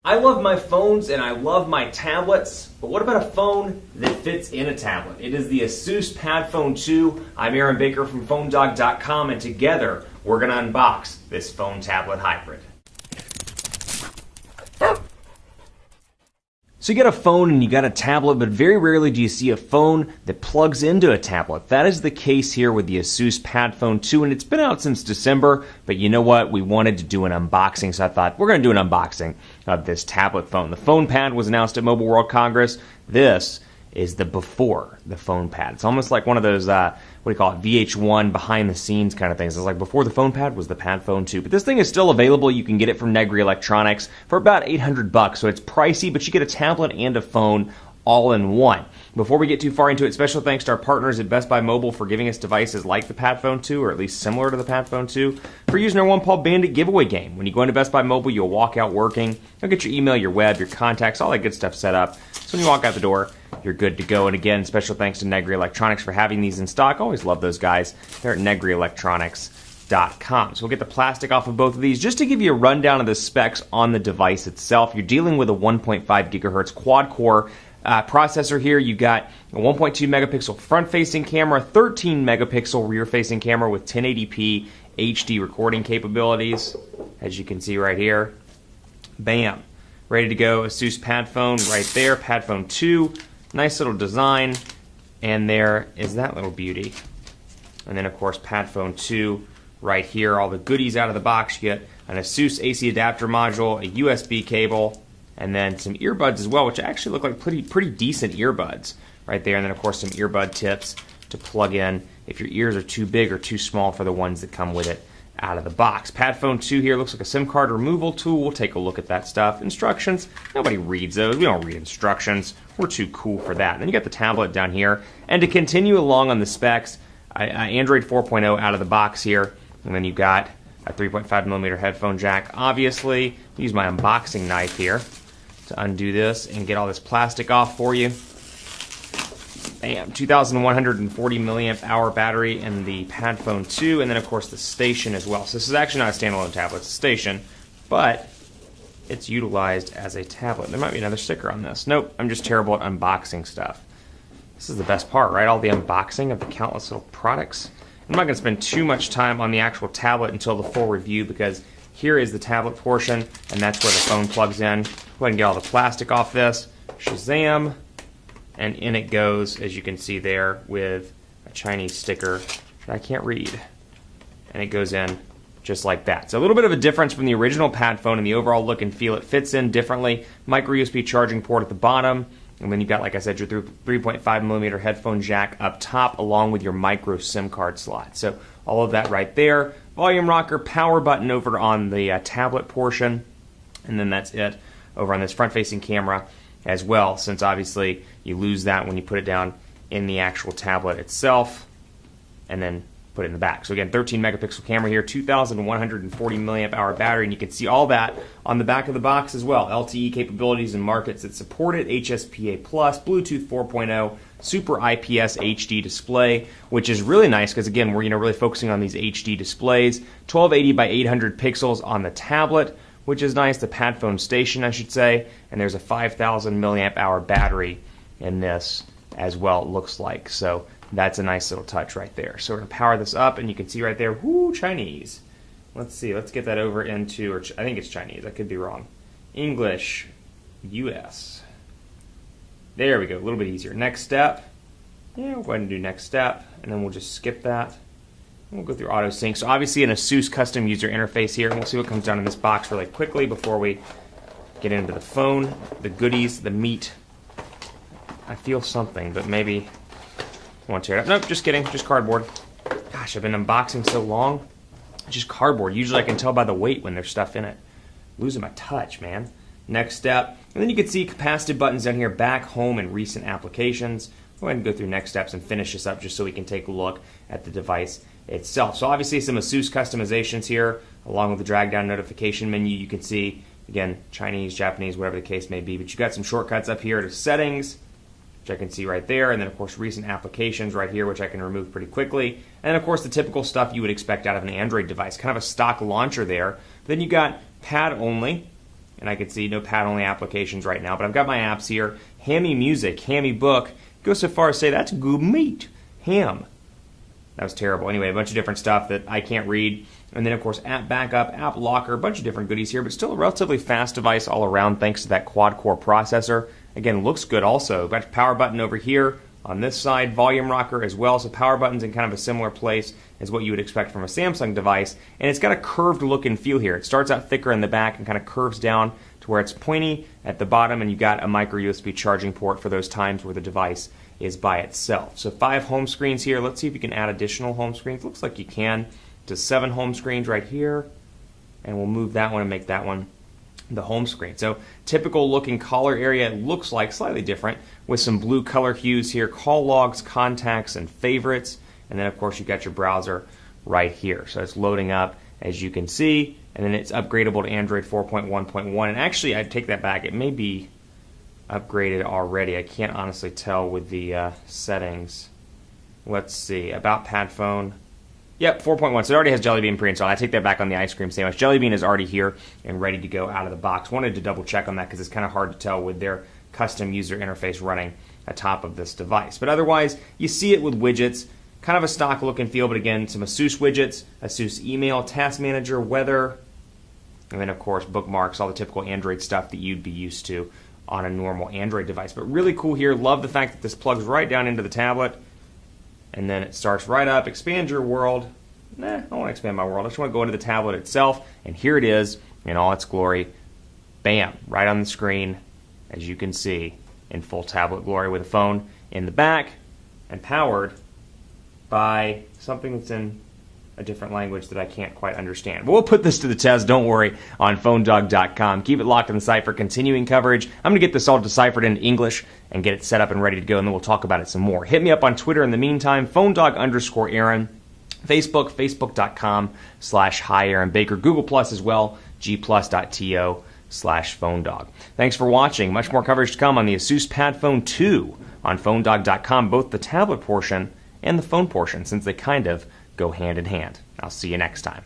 I love my phones and I love my tablets, but what about a phone that fits in a tablet? It is the ASUS Padfone 2. I'm Aaron Baker from PhoneDog.com, and together we're going to unbox this phone tablet hybrid. So you got a phone and you got a tablet, but very rarely do you see a phone that plugs into a tablet. That is the case here with the ASUS Padfone 2, and it's been out since December, but you know what? We wanted to do an unboxing, so I thought we're going to do an unboxing of this tablet phone. The phone pad was announced at Mobile World Congress. This is the before the phone pad. It's almost like one of those, what do you call it, VH1 behind the scenes kind of things. It's like before the phone pad was the Padfone 2. But this thing is still available. You can get it from Negri Electronics for about $800, so it's pricey, but you get a tablet and a phone all in one. Before we get too far into it, special thanks to our partners at Best Buy Mobile for giving us devices like the Padfone 2, or at least similar to the Padfone 2, for using our One Paw Bandit giveaway game. When you go into Best Buy Mobile, you'll walk out working. You'll get your email, your web, your contacts, all that good stuff set up. So when you walk out the door, you're good to go. And again, special thanks to Negri Electronics for having these in stock. Always love those guys. They're at negrielectronics.com. So we'll get the plastic off of both of these. Just to give you a rundown of the specs on the device itself, you're dealing with a 1.5 gigahertz quad-core processor here. You got a 1.2 megapixel front-facing camera, 13 megapixel rear-facing camera with 1080p HD recording capabilities, as you can see right here. Bam. Ready to go. ASUS Padfone right there. Padfone 2. Nice little design. And there is that little beauty. And then, of course, Padfone 2 right here. All the goodies out of the box. You get an ASUS AC adapter module, a USB cable, and then some earbuds as well, which actually look like pretty decent earbuds right there. And then, of course, some earbud tips to plug in if your ears are too big or too small for the ones that come with it out of the box. Padfone 2 here looks like a SIM card removal tool. We'll take a look at that stuff. Instructions, nobody reads those. We don't read instructions. We're too cool for that. And then you got the tablet down here. And to continue along on the specs, Android 4.0 out of the box here. And then you got a 3.5 millimeter headphone jack. Obviously, I'll use my unboxing knife here to undo this and get all this plastic off for you. Bam, 2,140 milliamp hour battery in the Padfone 2, and then of course the station as well. So this is actually not a standalone tablet, it's a station, but it's utilized as a tablet. There might be another sticker on this. Nope, I'm just terrible at unboxing stuff. This is the best part, right? All the unboxing of the countless little products. I'm not going to spend too much time on the actual tablet until the full review, because here is the tablet portion, and that's where the phone plugs in. Go ahead and get all the plastic off this. Shazam! And in it goes, as you can see there, with a Chinese sticker that I can't read. And it goes in just like that. So a little bit of a difference from the original Padfone in the overall look and feel. It fits in differently. Micro USB charging port at the bottom. And then you've got, like I said, your 3.5 millimeter headphone jack up top, along with your micro SIM card slot. So all of that right there. Volume rocker, power button over on the tablet portion. And then that's it over on this front-facing camera as well, since obviously you lose that when you put it down in the actual tablet itself and then put it in the back. So again, 13 megapixel camera here, 2,140 milliamp hour battery, and you can see all that on the back of the box as well. LTE capabilities in markets that support it, HSPA+, Bluetooth 4.0, Super IPS HD display, which is really nice because again, we're really focusing on these HD displays. 1280 by 800 pixels on the tablet, which is nice. The Padfone station, I should say, and there's a 5,000 milliamp hour battery in this as well, it looks like. So that's a nice little touch right there. So we're going to power this up, and you can see right there, whoo, Chinese. Let's see, let's get that over into, or I think it's Chinese, I could be wrong. English, US. There we go, a little bit easier. Next step, yeah, we'll go ahead and do next step, and then we'll just skip that. We'll go through auto sync. So obviously an ASUS custom user interface here, and we'll see what comes down in this box really quickly before we get into the phone, the goodies, the meat. I feel something, but maybe I want to tear it up. Nope, just kidding, just cardboard. Gosh, I've been unboxing so long. It's just cardboard. Usually I can tell by the weight when there's stuff in it. Losing my touch, man. Next step, and then you can see capacitive buttons down here, back, home, and recent applications. Go ahead and go through next steps and finish this up just so we can take a look at the device itself. So obviously some ASUS customizations here, along with the drag down notification menu. You can see, again, Chinese, Japanese, whatever the case may be, but you've got some shortcuts up here to settings, which I can see right there, and then of course recent applications right here, which I can remove pretty quickly, and of course the typical stuff you would expect out of an Android device, kind of a stock launcher there. Then you got pad only, and I can see no pad-only applications right now, but I've got my apps here. Hammy Music, Hammy Book. Go so far as to say that's good meat. Ham. That was terrible. Anyway, a bunch of different stuff that I can't read. And then, of course, app backup, app locker, a bunch of different goodies here, but still a relatively fast device all around thanks to that quad-core processor. Again, looks good also. Got your power button over here on this side, volume rocker as well. So power button's in kind of a similar place as what you would expect from a Samsung device. And it's got a curved look and feel here. It starts out thicker in the back and kind of curves down to where it's pointy at the bottom, and you got a micro USB charging port for those times where the device is by itself. So 5 home screens here. Let's see if you can add additional home screens. Looks like you can. To 7 home screens right here, and we'll move that one and make that one the home screen. So typical looking color area, it looks like slightly different with some blue color hues here, call logs, contacts, and favorites, and then of course you got your browser right here. So it's loading up as you can see, and then it's upgradable to Android 4.1.1, and actually I take that back, it may be upgraded already. I can't honestly tell with the settings. Let's see, about Padfone. Yep, 4.1. So it already has Jelly Bean pre-installed. I take that back on the ice cream sandwich. Jelly Bean is already here and ready to go out of the box. Wanted to double check on that because it's kind of hard to tell with their custom user interface running atop of this device. But otherwise, you see it with widgets. Kind of a stock look and feel, but again, some ASUS widgets, ASUS email, task manager, weather, and then of course bookmarks, all the typical Android stuff that you'd be used to on a normal Android device. But really cool here. Love the fact that this plugs right down into the tablet. And then it starts right up, expand your world. Nah, I don't want to expand my world. I just want to go into the tablet itself. And here it is in all its glory. Bam, right on the screen, as you can see, in full tablet glory with a phone in the back and powered by something that's in a different language that I can't quite understand. But we'll put this to the test, don't worry, on PhoneDog.com. Keep it locked on the site for continuing coverage. I'm going to get this all deciphered into English and get it set up and ready to go, and then we'll talk about it some more. Hit me up on Twitter in the meantime, PhoneDog_Aaron. Facebook, Facebook.com/Hi Aaron Baker. Google Plus as well, gplus.to/PhoneDog. Thanks for watching. Much more coverage to come on the ASUS Padfone 2 on PhoneDog.com, both the tablet portion and the phone portion, since they kind of go hand in hand. I'll see you next time.